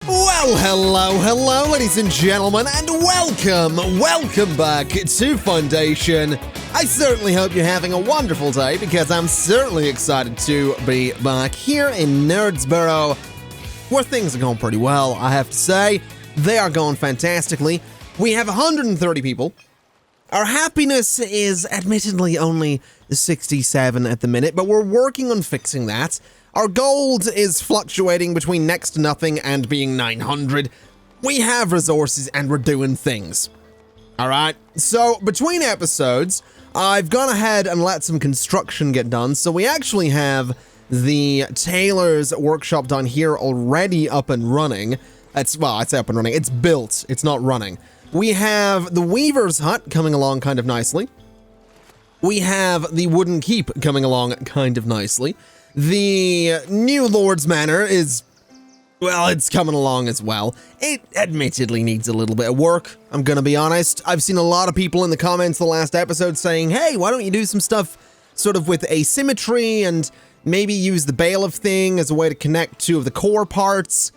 Well, hello, ladies and gentlemen, and welcome back to Foundation. I certainly hope you're having a wonderful day, because I'm certainly excited to be back here in Nerdsboro, where things are going pretty well, I have to say. They are going fantastically. We have 130 people. Our happiness is admittedly only 67 at the minute, but we're working on fixing that. Our gold is fluctuating between next to nothing and being 900. We have resources and we're doing things. Alright, so between episodes, I've gone ahead and let some construction get done, so we actually have the tailor's workshop done here already up and running. Well, I'd say up and running. It's built, it's not running. We have the weaver's hut coming along kind of nicely. We have the wooden keep coming along kind of nicely. The new Lord's Manor is, well, it's coming along as well. It admittedly needs a little bit of work, I'm gonna be honest. I've seen a lot of people in the comments the last episode saying, hey, why don't you do some stuff sort of with asymmetry and maybe use the Bailiff thing as a way to connect two of the core parts.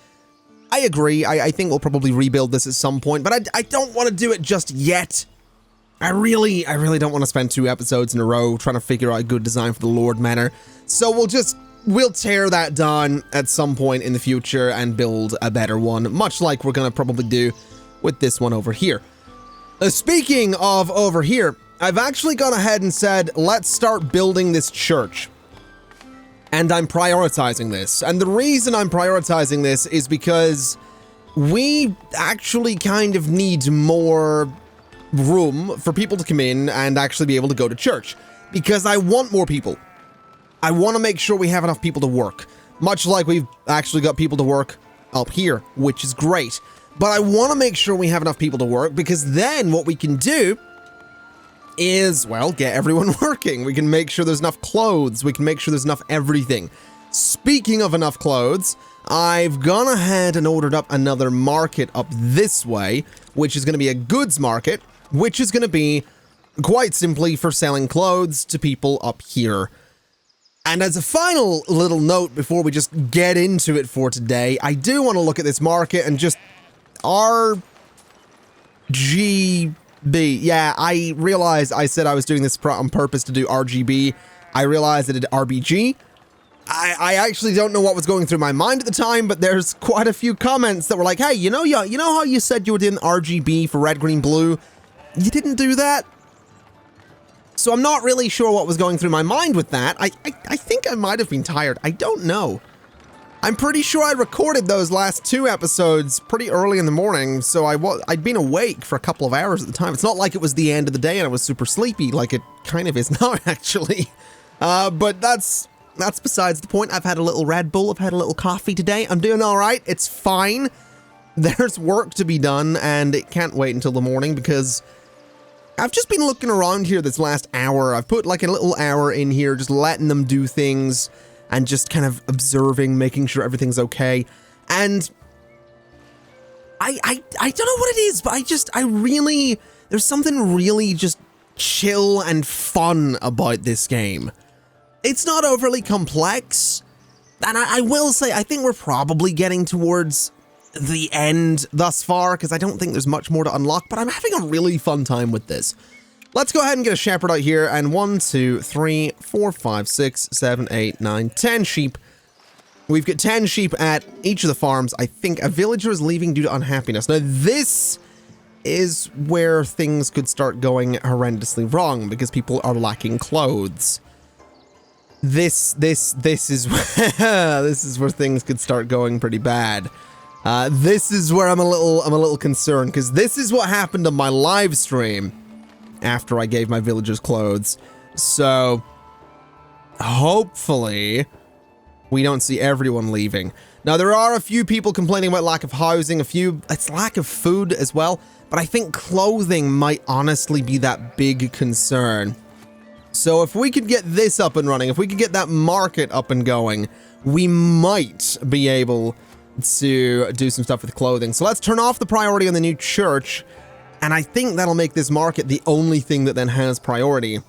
I agree, I think we'll probably rebuild this at some point, but I don't want to do it just yet. I really don't want to spend 2 episodes in a row trying to figure out a good design for the Lord Manor. So we'll tear that down at some point in the future and build a better one, much like we're gonna probably do with this one over here. Speaking of over here, I've actually gone ahead and said, let's start building this church. And I'm prioritizing this. And the reason I'm prioritizing this is because we actually kind of need more room for people to come in and actually be able to go to church, because I want more people. I want to make sure we have enough people to work, much like we've actually got people to work up here, which is great. But I want to make sure we have enough people to work, because then what we can do is, well, get everyone working. We can make sure there's enough clothes. We can make sure there's enough everything. Speaking of enough clothes, I've gone ahead and ordered up another market up this way, which is going to be a goods market, which is going to be quite simply for selling clothes to people up here. And as a final little note before we just get into it for today, I do want to look at this market and just RGB. Yeah, I realized I said I was doing this on purpose to do RGB. I realized I did RBG. I actually don't know what was going through my mind at the time, but there's quite a few comments that were like, hey, you know how you said you were doing RGB for red, green, blue? You didn't do that? So I'm not really sure what was going through my mind with that. I think I might have been tired. I don't know. I'm pretty sure I recorded those last 2 episodes pretty early in the morning, so I'd been awake for a couple of hours at the time. It's not like it was the end of the day and I was super sleepy, like it kind of is now, actually. But that's besides the point. I've had a little Red Bull, I've had a little coffee today. I'm doing all right. It's fine. There's work to be done, and it can't wait until the morning, because I've just been looking around here this last hour. I've put like a little hour in here, just letting them do things and just kind of observing, making sure everything's okay. And I don't know what it is, but there's something really just chill and fun about this game. It's not overly complex, and I will say, I think we're probably getting towards the end thus far, because I don't think there's much more to unlock, but I'm having a really fun time with this. Let's go ahead and get a shepherd out here, and 1, 2, 3, 4, 5, 6, 7, 8, 9, 10 sheep. We've got 10 sheep at each of the farms. I think a villager is leaving due to unhappiness. Now, this is where things could start going horrendously wrong, because people are lacking clothes. This is this is where things could start going pretty bad. This is where I'm a little concerned, because this is what happened on my live stream after I gave my villagers clothes. So hopefully we don't see everyone leaving. Now, there are a few people complaining about lack of housing, it's lack of food as well, but I think clothing might honestly be that big concern. So if we could get this up and running, if we could get that market up and going, we might be able to do some stuff with clothing. So let's turn off the priority on the new church, and I think that'll make this market the only thing that then has priority.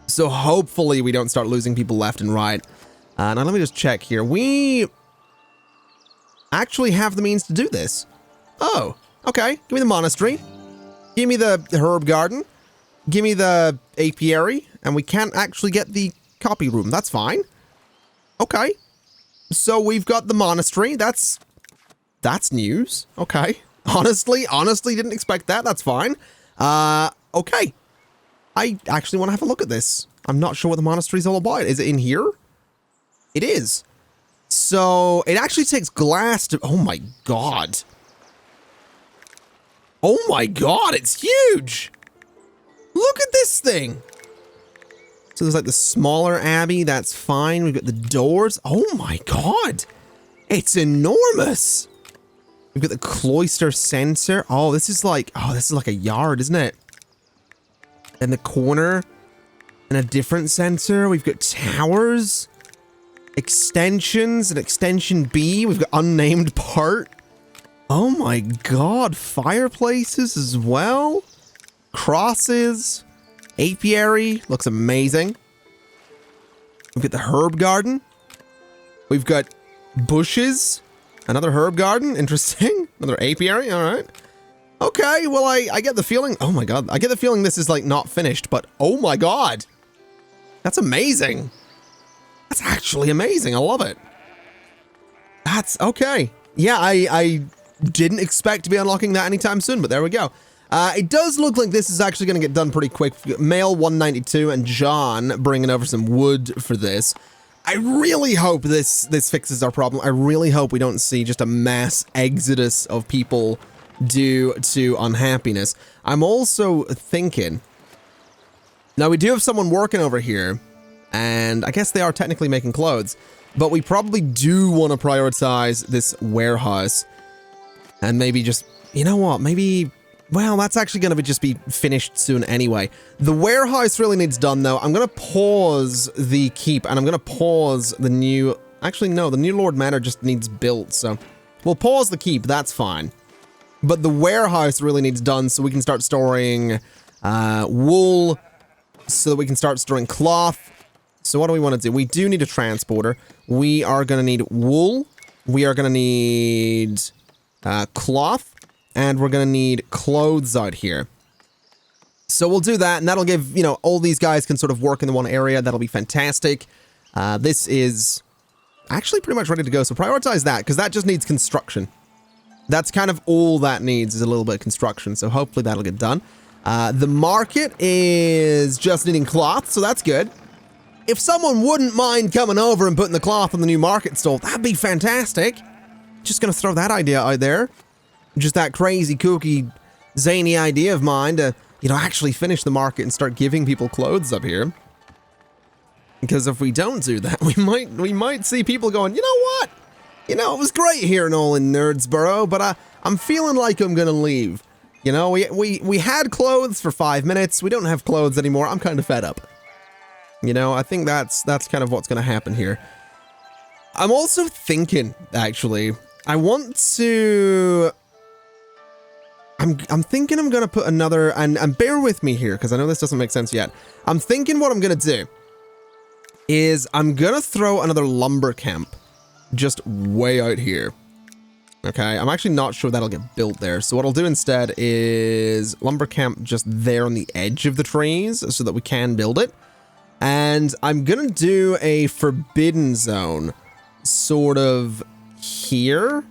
So hopefully we don't start losing people left and right. Now let me just check here. actually have the means to do this. Oh, okay. Give me the monastery. Give me the herb garden. Give me the apiary. And we can't actually get the copy room. That's fine. Okay. So we've got the monastery. That's news. Okay. Honestly didn't expect that. That's fine. Okay. I actually want to have a look at this. I'm not sure what the monastery is all about. Is it in here? It is. So it actually takes glass to... Oh my god. Oh my god, it's huge. Look at this thing. So there's like the smaller abbey. That's fine. We've got the doors. Oh my god. It's enormous. We've got the cloister center. Oh, this is like a yard, isn't it? In the corner, and a different center. We've got towers, extensions, an extension B. We've got unnamed part. Oh my god, fireplaces as well. Crosses, apiary, looks amazing. We've got the herb garden. We've got bushes, another herb garden, interesting. Another apiary, all right. Okay, well, I get the feeling, oh my god, I get the feeling this is like not finished, but oh my god. That's amazing. That's actually amazing. I love it. That's okay. Yeah, I didn't expect to be unlocking that anytime soon, but there we go. It does look like this is actually going to get done pretty quick. Male 192 and John bringing over some wood for this. I really hope this fixes our problem. I really hope we don't see just a mass exodus of people due to unhappiness. I'm also thinking, now we do have someone working over here, and I guess they are technically making clothes, but we probably do want to prioritize this warehouse, and maybe just, you know what, maybe, well, that's actually going to just be finished soon anyway. The warehouse really needs done, though. I'm going to pause the keep, and I'm going to pause the new, actually, no, the new Lord Manor just needs built, so we'll pause the keep, that's fine. But the warehouse really needs done so we can start storing wool, so that we can start storing cloth. So what do we want to do? We do need a transporter. We are going to need wool. We are going to need cloth. And we're going to need clothes out here. So we'll do that, and that'll give, you know, all these guys can sort of work in the one area. That'll be fantastic. This is actually pretty much ready to go, so prioritize that, because that just needs construction. That's kind of all that needs is a little bit of construction, so hopefully that'll get done. The market is just needing cloth, so that's good. If someone wouldn't mind coming over and putting the cloth on the new market stall, that'd be fantastic. Just gonna throw that idea out there. Just that crazy, kooky, zany idea of mine to, you know, actually finish the market and start giving people clothes up here. Because if we don't do that, we might see people going, you know what? You know, it was great here and all in Nerdsboro, but I'm feeling like I'm gonna leave. You know, we had clothes for 5 minutes. We don't have clothes anymore. I'm kind of fed up. You know, I think that's kind of what's gonna happen here. I'm also thinking, actually, I want to... I'm thinking I'm gonna put another, and bear with me here, because I know this doesn't make sense yet. I'm thinking what I'm gonna do is I'm gonna throw another lumber camp just way out here. Okay, I'm actually not sure that'll get built there. So what I'll do instead is lumber camp just there on the edge of the trees so that we can build it. And I'm gonna do a forbidden zone sort of here.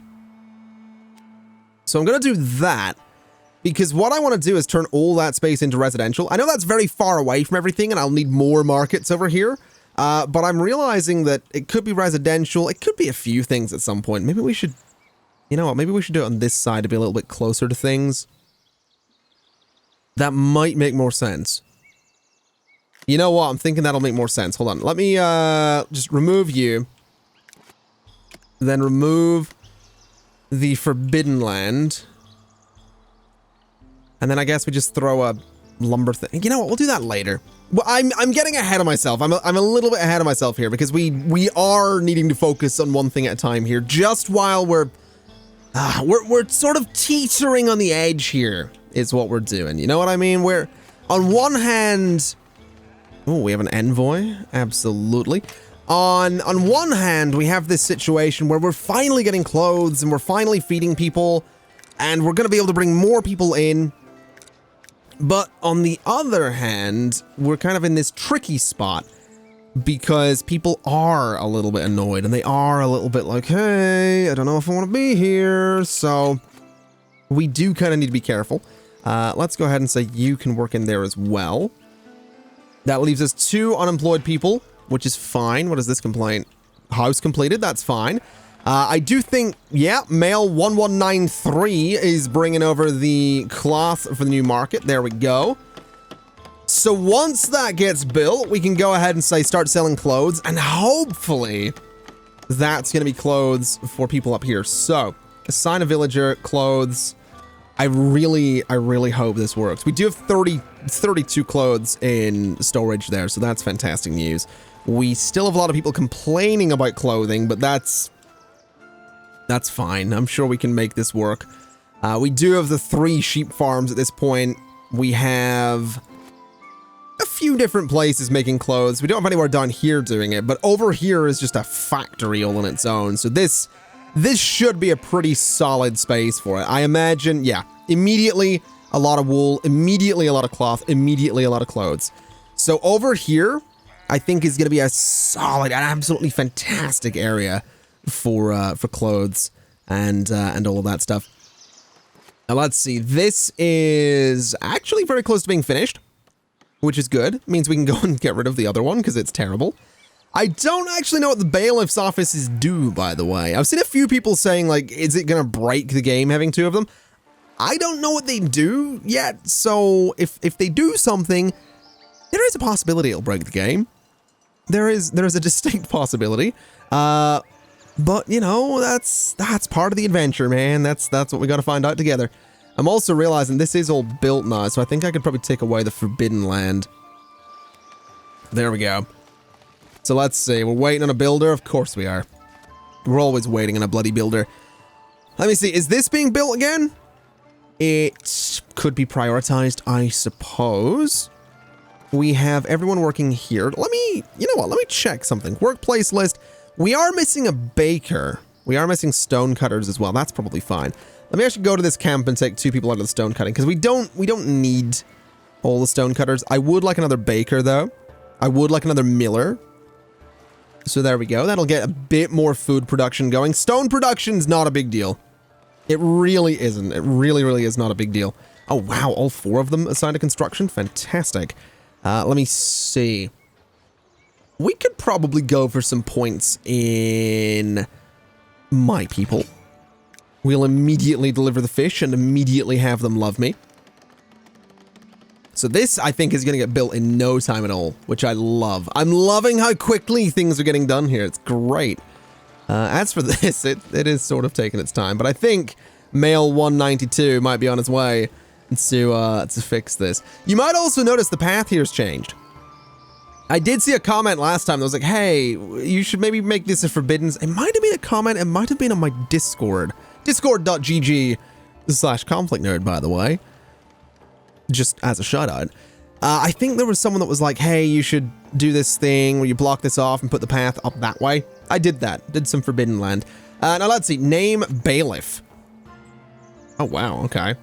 So I'm gonna do that because what I want to do is turn all that space into residential. I know that's very far away from everything and I'll need more markets over here. But I'm realizing that it could be residential. It could be a few things at some point. Maybe we should, you know what? Maybe we should do it on this side to be a little bit closer to things. That might make more sense. You know what? I'm thinking that'll make more sense. Hold on. Let me just remove you. Then remove the Forbidden Land. And then I guess we just throw a lumber thing. You know what? We'll do that later. Well, I'm getting ahead of myself. I'm a little bit ahead of myself here because we are needing to focus on one thing at a time here. Just while we're sort of teetering on the edge here is what we're doing. You know what I mean? We're on one hand. Oh, we have an envoy. Absolutely. On one hand, we have this situation where we're finally getting clothes and we're finally feeding people and we're going to be able to bring more people in. But on the other hand, we're kind of in this tricky spot because people are a little bit annoyed and they are a little bit like, hey, I don't know if I want to be here. So we do kind of need to be careful. Let's go ahead and say you can work in there as well. That leaves us 2 unemployed people, which is fine. What is this complaint? House completed. That's fine. I do think, yeah, male 1193 is bringing over the cloth for the new market. There we go. So once that gets built, we can go ahead and say start selling clothes, and hopefully that's going to be clothes for people up here. So assign a villager, clothes. I really hope this works. We do have 32 clothes in storage there, so that's fantastic news. We still have a lot of people complaining about clothing, but that's fine. I'm sure we can make this work. We do have the 3 sheep farms at this point. We have a few different places making clothes. We don't have anywhere down here doing it, but over here is just a factory all on its own. So this should be a pretty solid space for it. I imagine, yeah, immediately a lot of wool, immediately a lot of cloth, immediately a lot of clothes. So over here, I think is going to be a solid, an absolutely fantastic area for clothes and all of that stuff. Now let's see. This is actually very close to being finished, which is good. It means we can go and get rid of the other one because it's terrible. I don't actually know what the bailiff's offices do, by the way. I've seen a few people saying, like, is it going to break the game having 2 of them? I don't know what they do yet, so if they do something, there is a possibility it'll break the game. There is a distinct possibility. But, you know, that's part of the adventure, man. That's what we got to find out together. I'm also realizing this is all built now, so I think I could probably take away the forbidden land. There we go. So let's see. We're waiting on a builder. Of course we are. We're always waiting on a bloody builder. Let me see. Is this being built again? It could be prioritized, I suppose. We have everyone working here. Let me, you know what? Let me check something. Workplace list. We are missing a baker. We are missing stone cutters as well. That's probably fine. Let me actually go to this camp and take 2 people out of the stone cutting because we don't need all the stone cutters. I would like another baker though. I would like another miller. So there we go. That'll get a bit more food production going. Stone production's not a big deal. It really isn't. It really is not a big deal. Oh wow, all 4 of them assigned to construction. Fantastic. Let me see. We could probably go for some points in my people. We'll immediately deliver the fish and immediately have them love me. So this, I think, is going to get built in no time at all, which I love. I'm loving how quickly things are getting done here. It's great. As for this, it is sort of taking its time, but I think male 192 might be on its way to fix this. You might also notice the path here's changed. I did see a comment last time that was like, hey, you should maybe make this a forbidden. It might have been a comment. It might have been on my Discord. Discord.gg/ConflictNerd, by the way. Just as a shout out. I think there was someone that was like, hey, you should do this thing where you block this off and put the path up that way. I did that. Did some forbidden land. Now let's see. Name Bailiff. Oh, wow. Okay.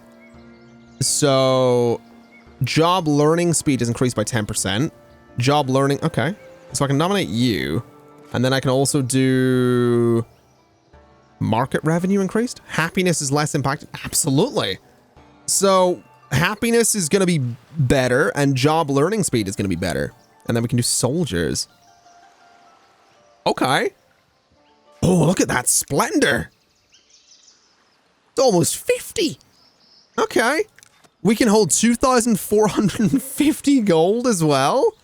So job learning speed is increased by 10%. Job learning. Okay. So I can nominate you. And then I can also do market revenue increased. Happiness is less impacted. Absolutely. So happiness is going to be better and job learning speed is going to be better. And then we can do soldiers. Okay. Oh, look at that splendor. It's almost 50. Okay. We can hold 2,450 gold as well.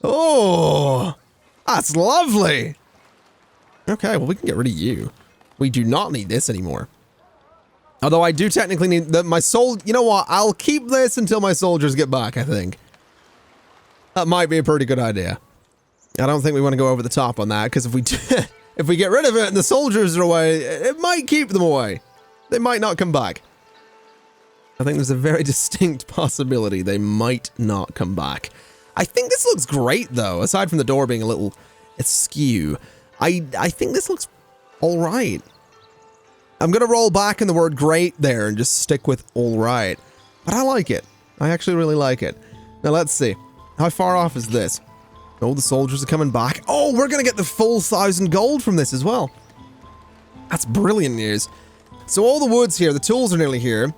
Oh, that's lovely. Okay, well, we can get rid of you. We do not need this anymore. Although I do technically need my soul. You know what? I'll keep this until my soldiers get back, I think. That might be a pretty good idea. I don't think we want to go over the top on that, because if we do, if we get rid of it and the soldiers are away, it might keep them away. They might not come back. I think there's a very distinct possibility they might not come back. I think this looks great, though, aside from the door being a little askew. I think this looks all right. I'm going to roll back in the word great there and just stick with all right. But I like it. I actually really like it. Now let's see. How far off is this? Oh, the soldiers are coming back. Oh, we're going to get the full 1,000 gold from this as well. That's brilliant news. So all the wood's here. The tools are nearly here.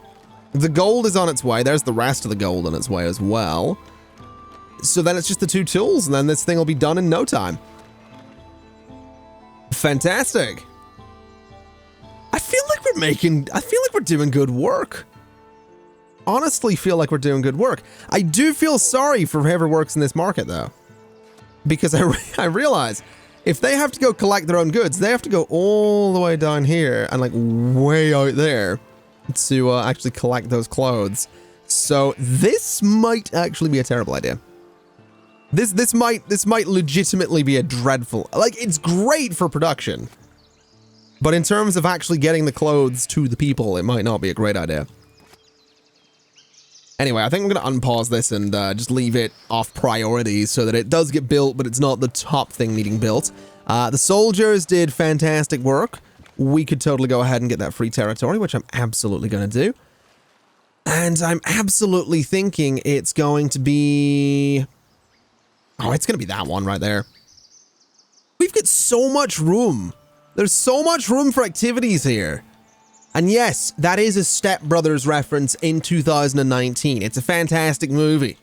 The gold is on its way. There's the rest of the gold on its way as well. So then it's just the 2 tools, and then this thing will be done in no time. Fantastic. I feel like we're doing good work. Honestly feel like we're doing good work. I do feel sorry for whoever works in this market, though. Because I realize if they have to go collect their own goods, they have to go all the way down here and like way out there to actually collect those clothes. So this might actually be a terrible idea. This might legitimately be a dreadful, like, it's great for production, but in terms of actually getting the clothes to the people, it might not be a great idea. Anyway, I think I'm going to unpause this and just leave it off priority so that it does get built, but it's not the top thing needing built. The soldiers did fantastic work. We could totally go ahead and get that free territory, which I'm absolutely going to do. And I'm absolutely thinking it's going to be... Oh, it's going to be that one right there. We've got so much room. There's so much room for activities here. And yes, that is a Step Brothers reference in 2019. It's a fantastic movie.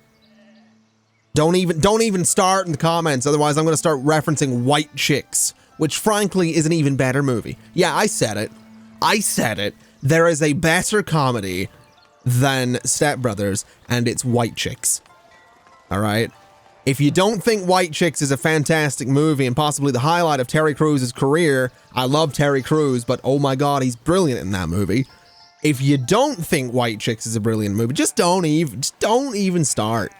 Don't even start in the comments, otherwise I'm going to start referencing White Chicks, which frankly is an even better movie. Yeah, I said it. I said it. There is a better comedy than Step Brothers, and it's White Chicks. All right? If you don't think White Chicks is a fantastic movie and possibly the highlight of Terry Crews' career, I love Terry Crews, but oh my god, he's brilliant in that movie. If you don't think White Chicks is a brilliant movie, just don't even start.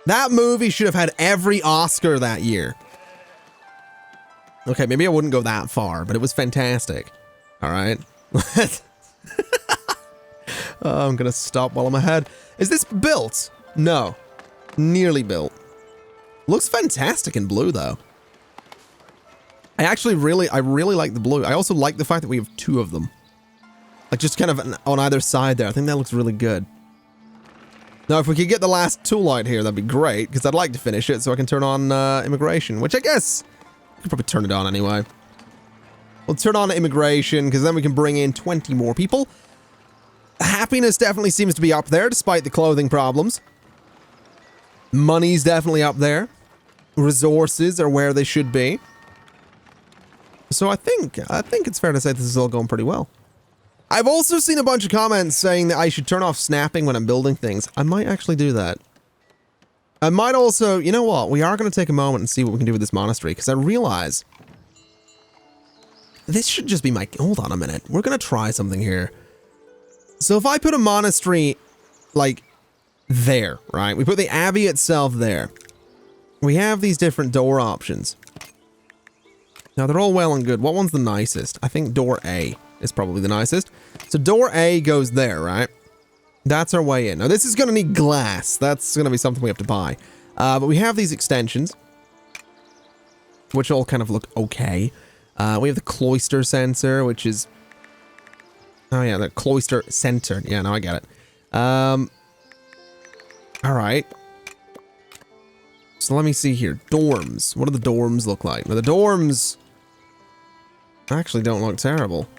That movie should have had every Oscar that year. Okay, maybe I wouldn't go that far, but it was fantastic. All right. I'm gonna stop while I'm ahead. Is this built? No. Nearly built. Looks fantastic in blue, though. I really like the blue. I also like the fact that we have 2 of them. Like, just kind of on either side there. I think that looks really good. Now, if we could get the last tool out here, that'd be great, because I'd like to finish it so I can turn on immigration, which I guess I could probably turn it on anyway. We'll turn on immigration, because then we can bring in 20 more people. Happiness definitely seems to be up there, despite the clothing problems. Money's definitely up there. Resources are where they should be. So I think it's fair to say this is all going pretty well. I've also seen a bunch of comments saying that I should turn off snapping when I'm building things. I might actually do that. I might also, you know what? We are going to take a moment and see what we can do with this monastery, because I realize this should just be my... Hold on a minute. We're going to try something here. So if I put a monastery, like... there, right? We put the abbey itself there. We have these different door options. Now, they're all well and good. What one's the nicest? I think door A is probably the nicest. So door A goes there, right? That's our way in. Now, this is going to need glass. That's going to be something we have to buy. But we have these extensions, which all kind of look okay. We have the cloister sensor, which is... Oh, yeah, the cloister center. Yeah, now I get it. Alright. So let me see here. Dorms. What do the dorms look like? Now the dorms actually don't look terrible.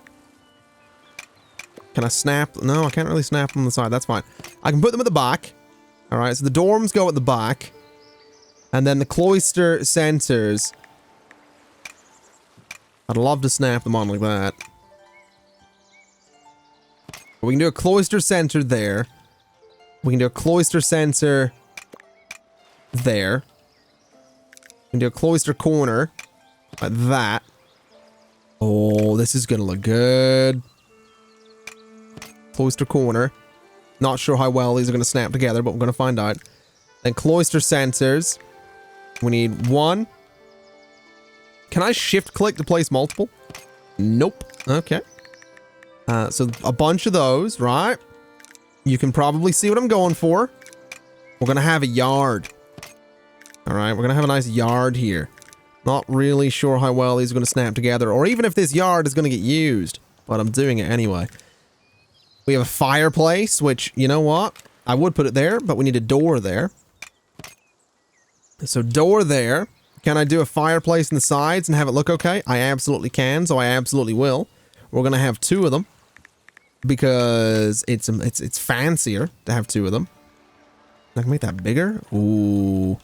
Can I snap? No, I can't really snap them on the side. That's fine. I can put them at the back. Alright, so the dorms go at the back. And then the cloister centers. I'd love to snap them on like that. But we can do a cloister center there. We can do a cloister center there. We can do a cloister corner like that. Oh, this is gonna look good. Cloister corner. Not sure how well these are gonna snap together, but we're gonna find out. Then cloister centers. We need 1. Can I shift click to place multiple? Nope. Okay. So a bunch of those, right? You can probably see what I'm going for. We're going to have a yard. All right, we're going to have a nice yard here. Not really sure how well these are going to snap together, or even if this yard is going to get used, but I'm doing it anyway. We have a fireplace, which, you know what? I would put it there, but we need a door there. So door there. Can I do a fireplace in the sides and have it look okay? I absolutely can, so I absolutely will. We're going to have 2 of them because it's fancier to have 2 of them. I can make that bigger. Ooh.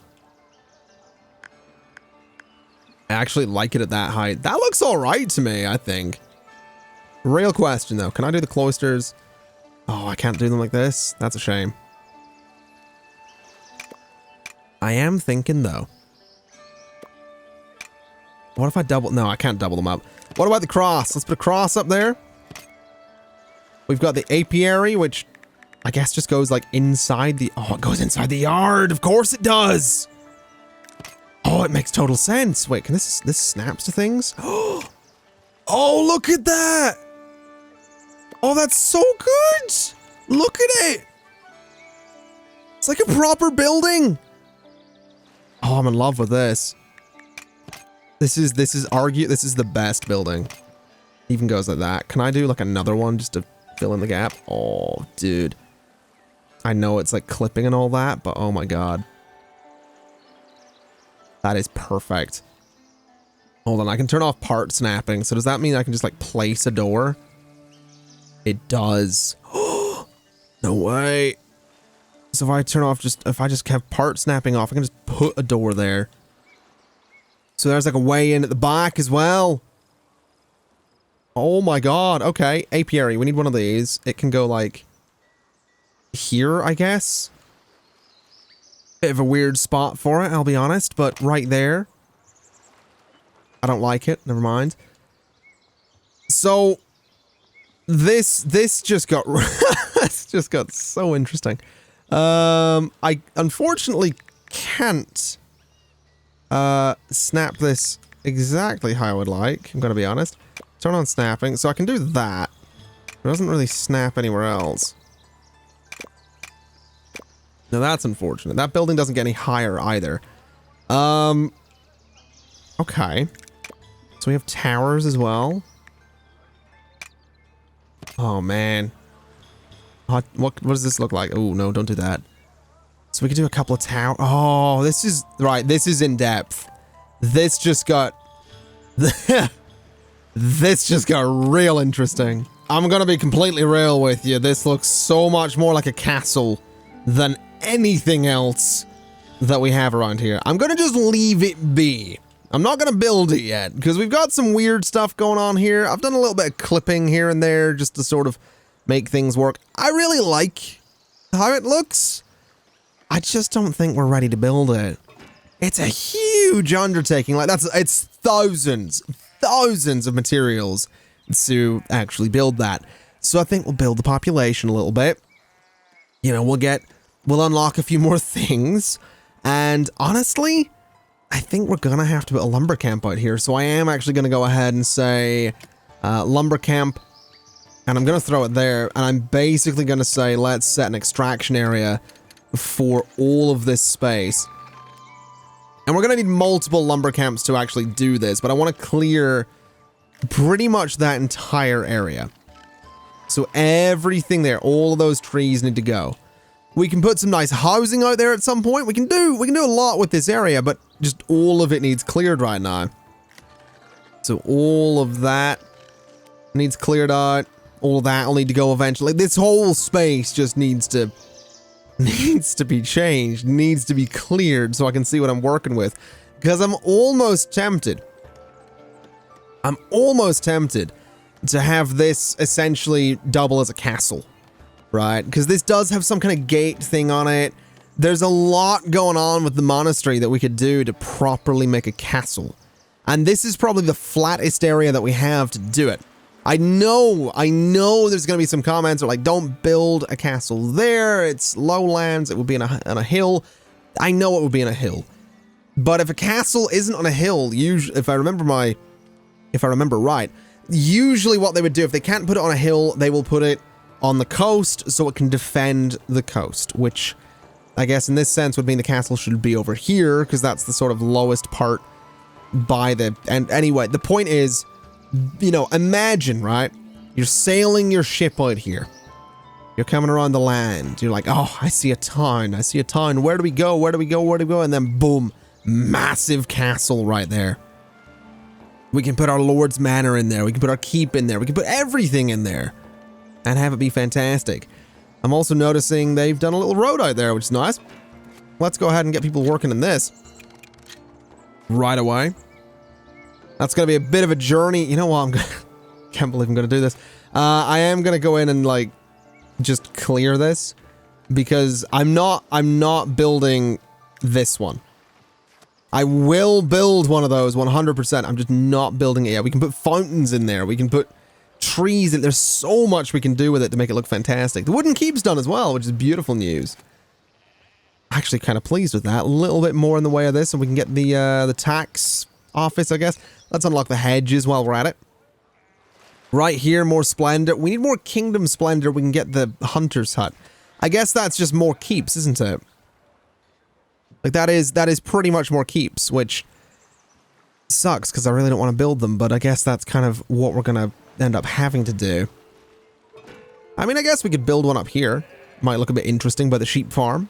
I actually like it at that height. That looks all right to me, I think. Real question, though. Can I do the cloisters? Oh, I can't do them like this? That's a shame. I am thinking, though. What if I double... No, I can't double them up. What about the cross? Let's put a cross up there. We've got the apiary, which I guess just goes, like, inside the... Oh, it goes inside the yard. Of course it does. Oh, it makes total sense. Wait, can this snaps to things? Oh, look at that. Oh, that's so good. Look at it. It's like a proper building. Oh, I'm in love with this. This is the best building. Even goes like that. Can I do like another one just to fill in the gap? Oh, dude. I know it's like clipping and all that, but oh my god. That is perfect. Hold on, I can turn off part snapping. So does that mean I can just like place a door? It does. No way. So if I turn off if I just have part snapping off, I can just put a door there. So there's like a way in at the back as well. Oh my god. Okay, apiary. We need one of these. It can go like here, I guess. Bit of a weird spot for it, I'll be honest, but right there. I don't like it. Never mind. So this just got this just got so interesting. I unfortunately can't snap this exactly how I would like. I'm gonna be honest. Turn on snapping, so I can do that. It doesn't really snap anywhere else. Now that's unfortunate. That building doesn't get any higher either. Okay. So we have towers as well. Oh man. What does this look like? Oh no, don't do that. So we could do a couple of towers. Oh, this is right. This is in depth. This just got this just got real interesting. I'm gonna be completely real with you. This looks so much more like a castle than anything else that we have around here. I'm gonna just leave it be. I'm not gonna build it yet because we've got some weird stuff going on here. I've done a little bit of clipping here and there just to sort of make things work. I really like how it looks. I just don't think we're ready to build it. It's a huge undertaking. Like it's thousands of materials to actually build that. So I think we'll build the population a little bit. You know, we'll unlock a few more things. And honestly, I think we're gonna have to put a lumber camp out here. So I am actually gonna go ahead and say lumber camp. And I'm gonna throw it there. And I'm basically gonna say let's set an extraction area for all of this space. And we're gonna need multiple lumber camps to actually do this, but I want to clear pretty much that entire area. So everything there, all of those trees need to go. We can put some nice housing out there at some point. We can do a lot with this area, but just all of it needs cleared right now. So all of that needs cleared out. All of that will need to go eventually. This whole space just needs to be changed, needs to be cleared so I can see what I'm working with. Because I'm almost tempted to have this essentially double as a castle, right? Because this does have some kind of gate thing on it. There's a lot going on with the monastery that we could do to properly make a castle. And this is probably the flattest area that we have to do it. I know there's going to be some comments that are like, don't build a castle there. It's lowlands. It would be on a hill. I know it would be on a hill. But if a castle isn't on a hill, usually, if I remember right, usually what they would do, if they can't put it on a hill, they will put it on the coast so it can defend the coast, which I guess in this sense would mean the castle should be over here because that's the sort of lowest part by the... And anyway, the point is, you know, imagine, right? You're sailing your ship out here. You're coming around the land. You're like, oh, I see a town. I see a town. Where do we go? Where do we go? Where do we go? And then boom, massive castle right there. We can put our Lord's Manor in there. We can put our keep in there. We can put everything in there and have it be fantastic. I'm also noticing they've done a little road out there, which is nice. Let's go ahead and get people working in this right away. That's going to be a bit of a journey. You know what? Can't believe I'm going to do this. I am going to go in and like just clear this because I'm not building this one. I will build one of those 100%. I'm just not building it yet. We can put fountains in there. We can put trees in. There's so much we can do with it to make it look fantastic. The wooden keep's done as well, which is beautiful news. Actually kind of pleased with that. A little bit more in the way of this, and we can get the tax office, I guess. Let's unlock the hedges while we're at it. Right here, more splendor. We need more kingdom splendor. We can get the hunter's hut. I guess that's just more keeps, isn't it? Like that is pretty much more keeps, which sucks because I really don't want to build them, but I guess that's kind of what we're going to end up having to do. I mean, I guess we could build one up here. Might look a bit interesting by the sheep farm.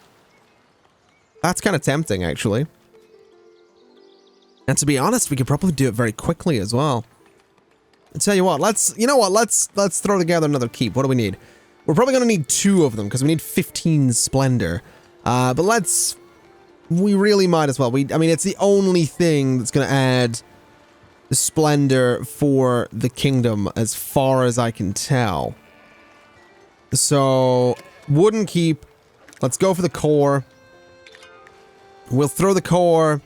That's kind of tempting, actually. And to be honest, we could probably do it very quickly as well. I'll tell you what, let's throw together another keep. What do we need? We're probably going to need 2 of them because we need 15 splendor. But we really might as well. I mean, it's the only thing that's going to add the splendor for the kingdom as far as I can tell. So, wooden keep. Let's go for the core. We'll throw the core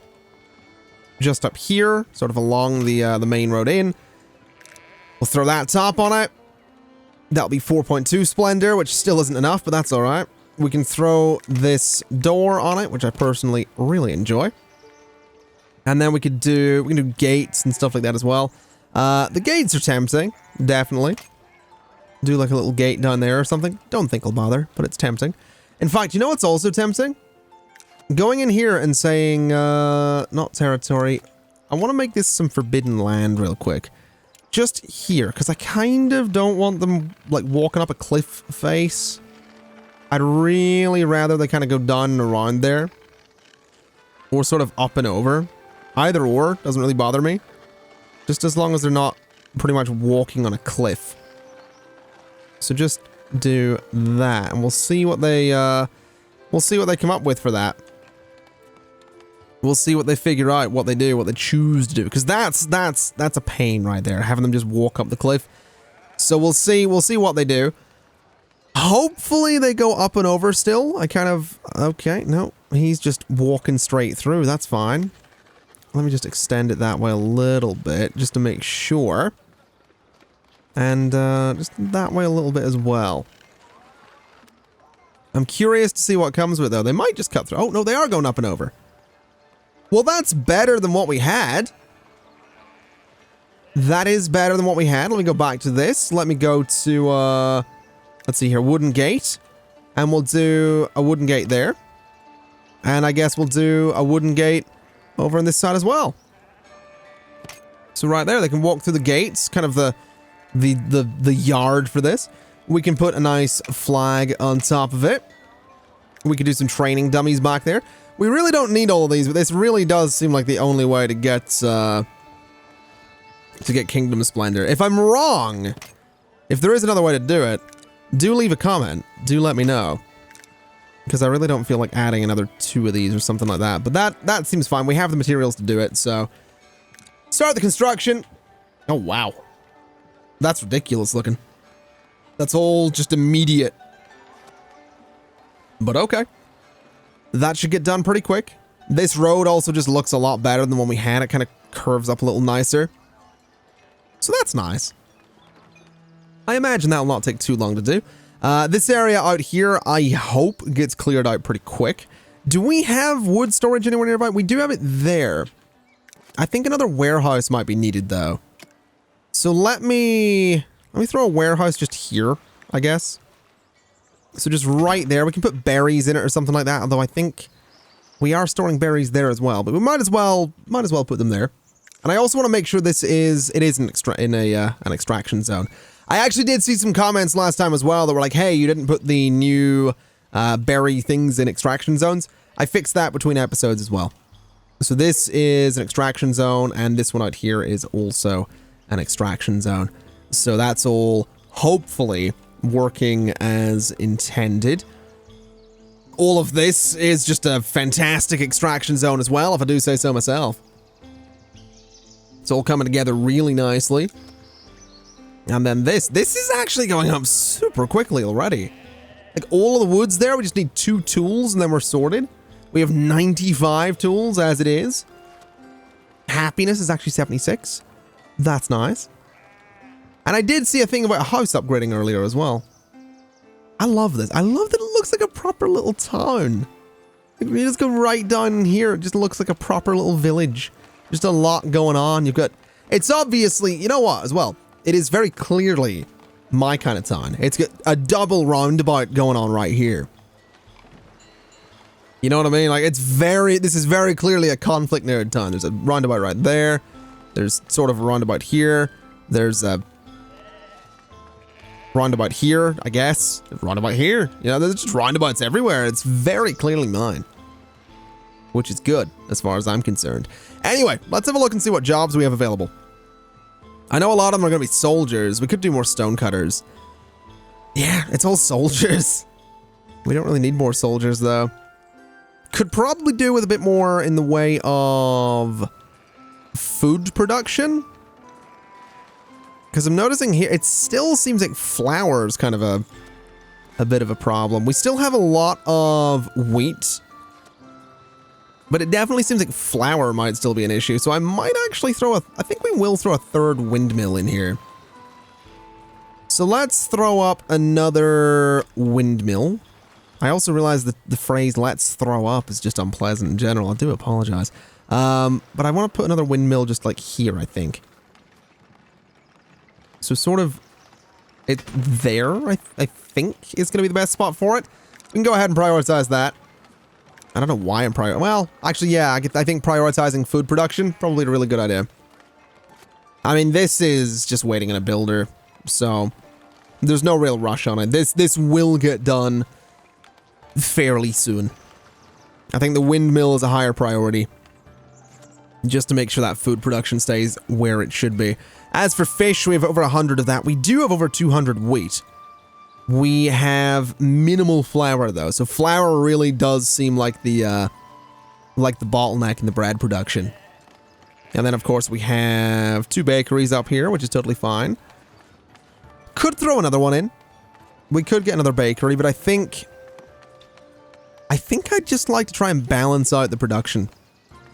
just up here, sort of along the main road in. We'll throw that top on it. That'll be 4.2 splendor, which still isn't enough, but that's all right. We can throw this door on it, which I personally really enjoy. And then we can do gates and stuff like that as well. The gates are tempting, definitely. Do like a little gate down there or something. Don't think I'll bother, but it's tempting. In fact, you know what's also tempting? Going in here and saying, not territory. I want to make this some forbidden land real quick. Just here, because I kind of don't want them, like, walking up a cliff face. I'd really rather they kind of go down and around there. Or sort of up and over. Either or, doesn't really bother me. Just as long as they're not pretty much walking on a cliff. So just do that, and we'll see what they come up with for that. We'll see what they figure out, what they do, what they choose to do, because that's a pain right there, having them just walk up the cliff. So we'll see what they do. Hopefully they go up and over still. Okay, no, he's just walking straight through. That's fine. Let me just extend it that way a little bit, just to make sure. And just that way a little bit as well. I'm curious to see what comes with it, though. They might just cut through. Oh, no, they are going up and over. Well, that's better than what we had. That is better than what we had. Let me go back to this. Let me go to, let's see here, wooden gate. And we'll do a wooden gate there. And I guess we'll do a wooden gate over on this side as well. So right there, they can walk through the gates, kind of the yard for this. We can put a nice flag on top of it. We could do some training dummies back there. We really don't need all of these, but this really does seem like the only way to get Kingdom Splendor. If I'm wrong, if there is another way to do it, do leave a comment. Do let me know. Because I really don't feel like adding another 2 of these or something like that. But that seems fine. We have the materials to do it, so... Start the construction. Oh, wow. That's ridiculous looking. That's all just immediate. But okay. That should get done pretty quick. This road also just looks a lot better than when we had it. Kind of curves up a little nicer. So that's nice. I imagine that will not take too long to do. This area out here, I hope, gets cleared out pretty quick. Do we have wood storage anywhere nearby? We do have it there. I think another warehouse might be needed, though. So let me throw a warehouse just here, I guess. So just right there. We can put berries in it or something like that. Although I think we are storing berries there as well. But we might as well put them there. And I also want to make sure it is an extraction zone. I actually did see some comments last time as well that were like, hey, you didn't put the new berry things in extraction zones. I fixed that between episodes as well. So this is an extraction zone, and this one out here is also an extraction zone. So that's all hopefully working as intended. All of this is just a fantastic extraction zone as well, if I do say so myself. It's all coming together really nicely. And then this is actually going up super quickly already. Like all of the woods there, we just need 2 tools and then we're sorted. We have 95 tools as it is. Happiness is actually 76. That's nice. And I did see a thing about a house upgrading earlier as well. I love this. I love that it looks like a proper little town. If you just go right down in here, it just looks like a proper little village. Just a lot going on. You've got... It's obviously... You know what, as well? It is very clearly my kind of town. It's got a double roundabout going on right here. You know what I mean? Like, it's very... This is very clearly a ConflictNerd town. There's a roundabout right there. There's sort of a roundabout here. There's a... roundabout here, I guess. Roundabout here. You know, there's just roundabouts everywhere. It's very clearly mine. Which is good, as far as I'm concerned. Anyway, let's have a look and see what jobs we have available. I know a lot of them are going to be soldiers. We could do more stonecutters. Yeah, it's all soldiers. We don't really need more soldiers, though. Could probably do with a bit more in the way of food production. Because I'm noticing here, it still seems like flour is kind of a bit of a problem. We still have a lot of wheat. But it definitely seems like flour might still be an issue. So I might actually I think we will throw a 3rd windmill in here. So let's throw up another windmill. I also realized that the phrase "let's throw up" is just unpleasant in general. I do apologize. But I want to put another windmill just like here, I think. So sort of it there, I think is going to be the best spot for it. We can go ahead and prioritize that. I don't know why I'm well, actually, yeah, I think prioritizing food production, probably a really good idea. I mean, this is just waiting on a builder, so there's no real rush on it. This will get done fairly soon. I think the windmill is a higher priority, just to make sure that food production stays where it should be. As for fish, we have over 100 of that. We do have over 200 wheat. We have minimal flour, though, so flour really does seem like the bottleneck in the bread production. And then, of course, we have 2 bakeries up here, which is totally fine. Could throw another one in. We could get another bakery, but I think I'd just like to try and balance out the production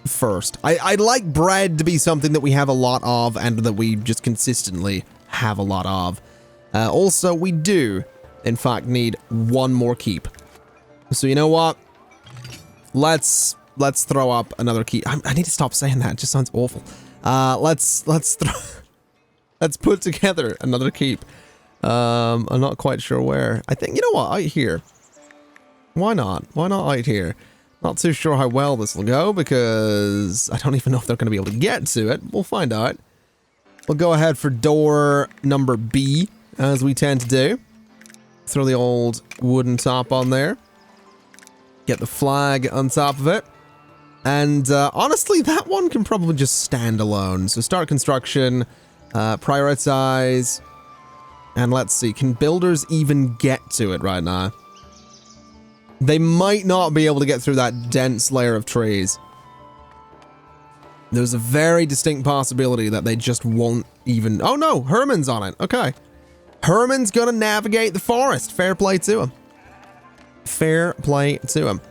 first. I'd like bread to be something that we have a lot of and that we just consistently have a lot of. Also, we do, in fact, need 1 more keep. So you know what? Let's throw up another keep. I need to stop saying that. It just sounds awful. Let's put together another keep. I'm not quite sure where. I think, you know what? Out here. Why not? Why not out here? Not too sure how well this will go because I don't even know if they're going to be able to get to it. We'll find out. We'll go ahead for door number B, as we tend to do. Throw the old wooden top on there. Get the flag on top of it. And honestly, that one can probably just stand alone. So start construction, prioritize, and let's see, can builders even get to it right now? They might not be able to get through that dense layer of trees. There's a very distinct possibility that they just won't even... Oh no, Herman's on it. Okay. Herman's gonna navigate the forest. Fair play to him. Fair play to him.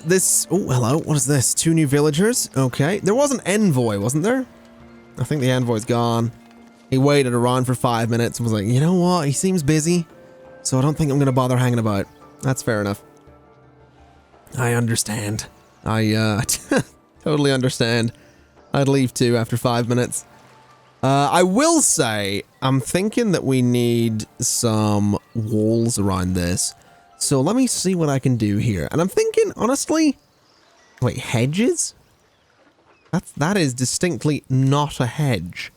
This... Oh, hello. What is this? 2 new villagers? Okay. There was an envoy, wasn't there? I think the envoy's gone. He waited around for 5 minutes and was like, you know what? He seems busy, so I don't think I'm gonna bother hanging about. That's fair enough. I understand. I totally understand. I'd leave too after 5 minutes. I will say, I'm thinking that we need some walls around this. So let me see what I can do here. And I'm thinking, honestly, wait, hedges? That is distinctly not a hedge.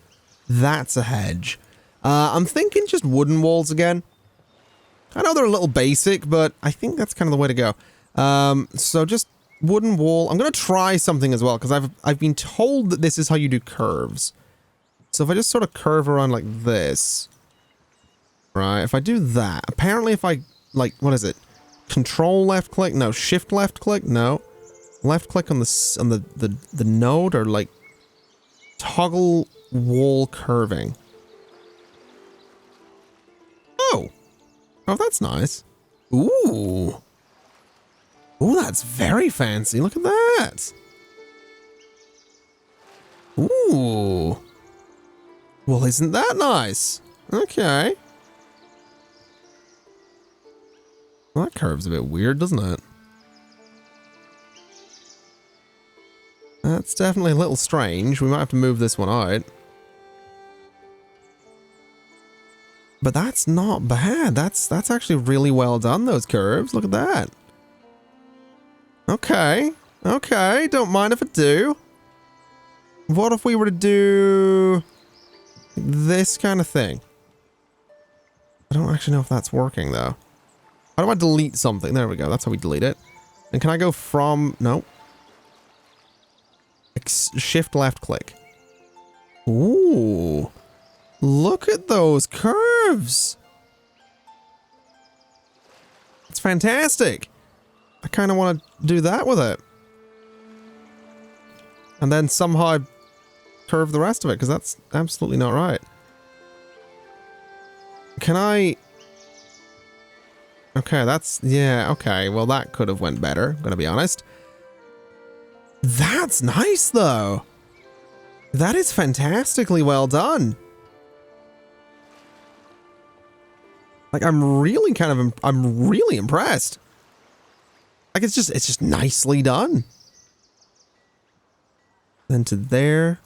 That's a hedge. I'm thinking just wooden walls again. I know they're a little basic, but I think that's kind of the way to go. So just wooden wall. I'm going to try something as well, because I've been told that this is how you do curves. So if I just sort of curve around like this, right? If I do that, apparently if I, like, what is it? Control left click? No. Shift left click? No. Left click on the node, or like toggle wall curving. Oh, that's nice. Ooh, that's very fancy. Look at that. Ooh, well, isn't that nice? Okay. Well, that curve's a bit weird, doesn't it? That's definitely a little strange. We might have to move this one out. But that's not bad. That's actually really well done, those curves. Look at that. Okay. Okay, don't mind if I do. What if we were to do this kind of thing? I don't actually know if that's working, though. How do I delete something? There we go. That's how we delete it. And can I go from... No. Shift left click. Ooh. Look at those curves. It's fantastic. I kind of want to do that with it. And then somehow curve the rest of it, because that's absolutely not right. Can I... Okay, that's... Yeah, okay. Well, that could have went better, I'm gonna be honest. That's nice, though. That is fantastically well done. Like, I'm really impressed. Like, it's just nicely done. Then to there.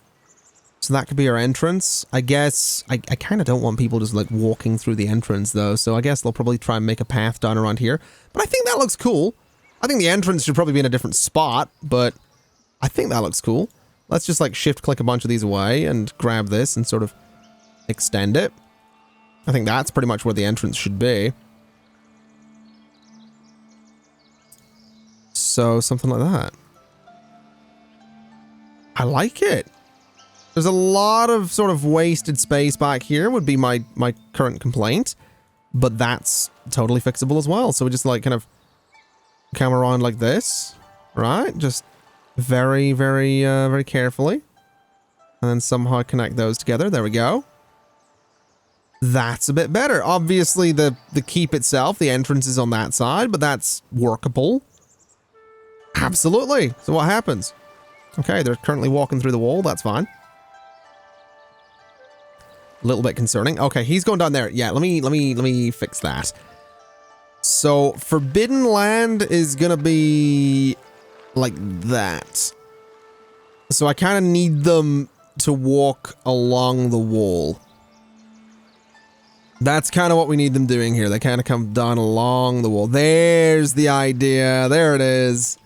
So that could be our entrance. I guess, I kind of don't want people just, like, walking through the entrance, though. So I guess they'll probably try and make a path down around here. But I think that looks cool. I think the entrance should probably be in a different spot, but I think that looks cool. Let's just, like, shift-click a bunch of these away and grab this and sort of extend it. I think that's pretty much where the entrance should be. So, something like that. I like it. There's a lot of sort of wasted space back here would be my current complaint. But that's totally fixable as well. So we just, like, kind of come around like this. Right? Just very, very, very carefully. And then somehow connect those together. There we go. That's a bit better. Obviously, the keep itself, the entrance is on that side, but that's workable. Absolutely. So what happens? Okay, they're currently walking through the wall. That's fine. A little bit concerning. Okay, he's going down there. Yeah, let me fix that. So Forbidden Land is gonna be like that. So I kind of need them to walk along the wall. That's kind of what we need them doing here. They kind of come down along the wall. There's the idea. There it is.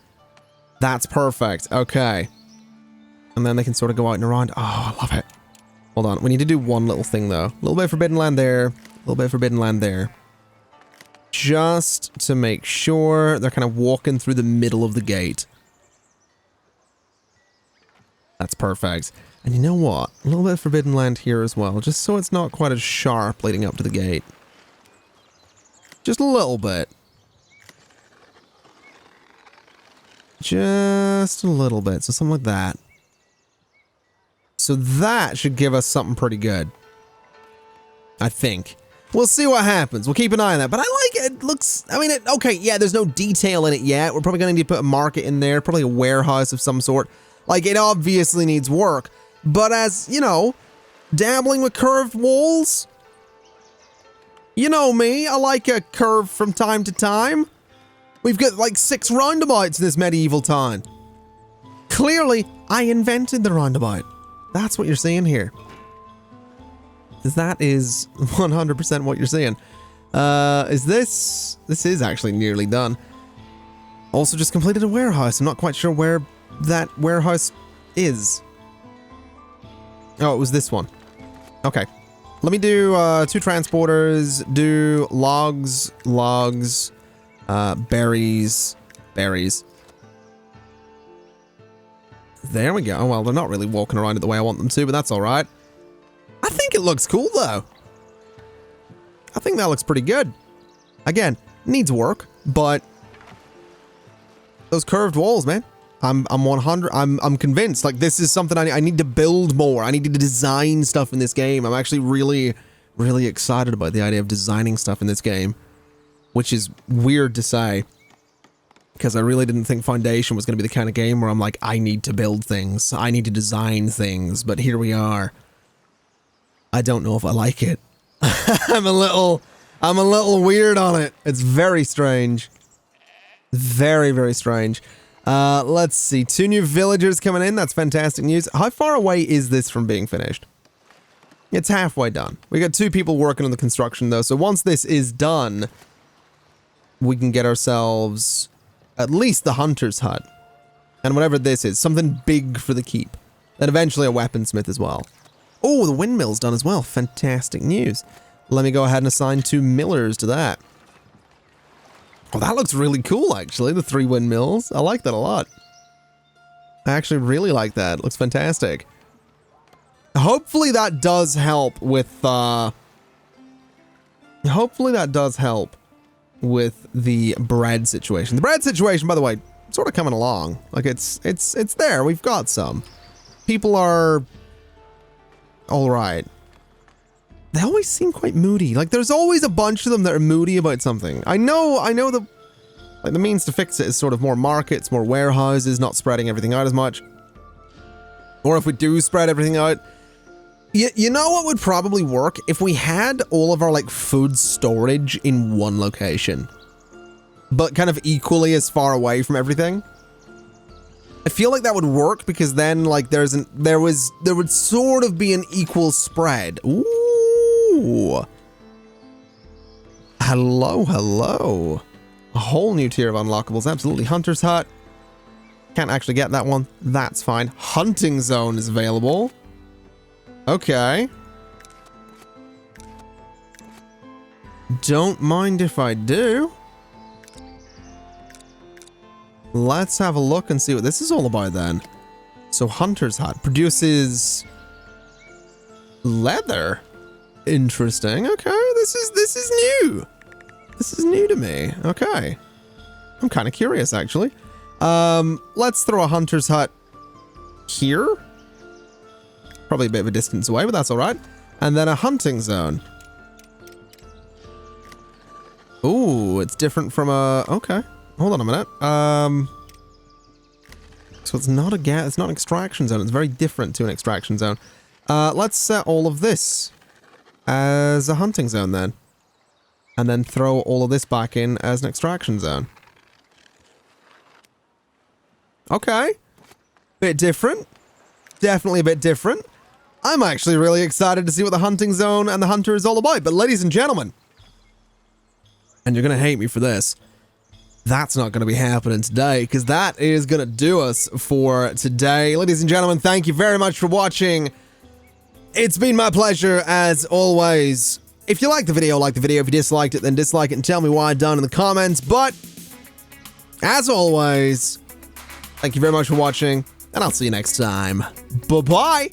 That's perfect. Okay. And then they can sort of go out and around. Oh, I love it. Hold on. We need to do one little thing, though. A little bit of Forbidden Land there. A little bit of Forbidden Land there. Just to make sure they're kind of walking through the middle of the gate. That's perfect. And you know what? A little bit of Forbidden Land here as well, just so it's not quite as sharp leading up to the gate. Just a little bit. Just a little bit, so something like that. So that should give us something pretty good. I think. We'll see what happens. We'll keep an eye on that. But I like it. It looks... I mean, okay, yeah, there's no detail in it yet. We're probably going to need to put a market in there. Probably a warehouse of some sort. Like, it obviously needs work. But as, you know, dabbling with curved walls, you know me, I like a curve from time to time. We've got like 6 roundabouts in this medieval town. Clearly, I invented the roundabout. That's what you're seeing here. That is 100% what you're seeing. This is actually nearly done. Also just completed a warehouse. I'm not quite sure where that warehouse is. Oh, it was this one. Okay. Let me do 2 transporters, do logs, berries. There we go. Well, they're not really walking around it the way I want them to, but that's all right. I think it looks cool, though. I think that looks pretty good. Again, needs work, but those curved walls, man. I'm convinced. Like, this is something I need to build more. I need to design stuff in this game. I'm actually really, really excited about the idea of designing stuff in this game, which is weird to say, because I really didn't think Foundation was going to be the kind of game where I'm like, I need to build things. I need to design things. But here we are. I don't know if I like it. I'm a little weird on it. It's very strange. Very, very strange. Let's see. 2 new villagers coming in. That's fantastic news. How far away is this from being finished? It's halfway done. We got 2 people working on the construction, though. So once this is done, we can get ourselves at least the hunter's hut. And whatever this is, something big for the keep. And eventually a weaponsmith as well. Oh, the windmill's done as well. Fantastic news. Let me go ahead and assign 2 millers to that. Oh, that looks really cool, actually. The 3 windmills. I like that a lot. I actually really like that. It looks fantastic. Hopefully that does help with, hopefully that does help with the bread situation. The bread situation, by the way, sort of coming along. Like, it's there. We've got some. People are all right. They always seem quite moody. Like, there's always a bunch of them that are moody about something. I know the means to fix it is sort of more markets, more warehouses, not spreading everything out as much. Or if we do spread everything out, you know what would probably work? If we had all of our, like, food storage in one location, but kind of equally as far away from everything. I feel like that would work, because then, like, there would sort of be an equal spread. Ooh. Hello. A whole new tier of unlockables. Absolutely. Hunter's Hut. Can't actually get that one. That's fine. Hunting Zone is available. Okay. Don't mind if I do. Let's have a look and see what this is all about then. So Hunter's Hut produces leather. Interesting. Okay, this is new. This is new to me. Okay. I'm kind of curious, actually. Let's throw a Hunter's Hut here. Probably a bit of a distance away, but that's all right. And then a hunting zone. Ooh, it's different from a... Okay. Hold on a minute. So it's not it's not an extraction zone. It's very different to an extraction zone. Let's set all of this as a hunting zone then. And then throw all of this back in as an extraction zone. Okay. Bit different. Definitely a bit different. I'm actually really excited to see what the hunting zone and the hunter is all about. But ladies and gentlemen, and you're going to hate me for this, that's not going to be happening today, because that is going to do us for today. Ladies and gentlemen, thank you very much for watching. It's been my pleasure, as always. If you liked the video, like the video. If you disliked it, then dislike it and tell me why down in the comments. But, as always, thank you very much for watching, and I'll see you next time. Bye-bye!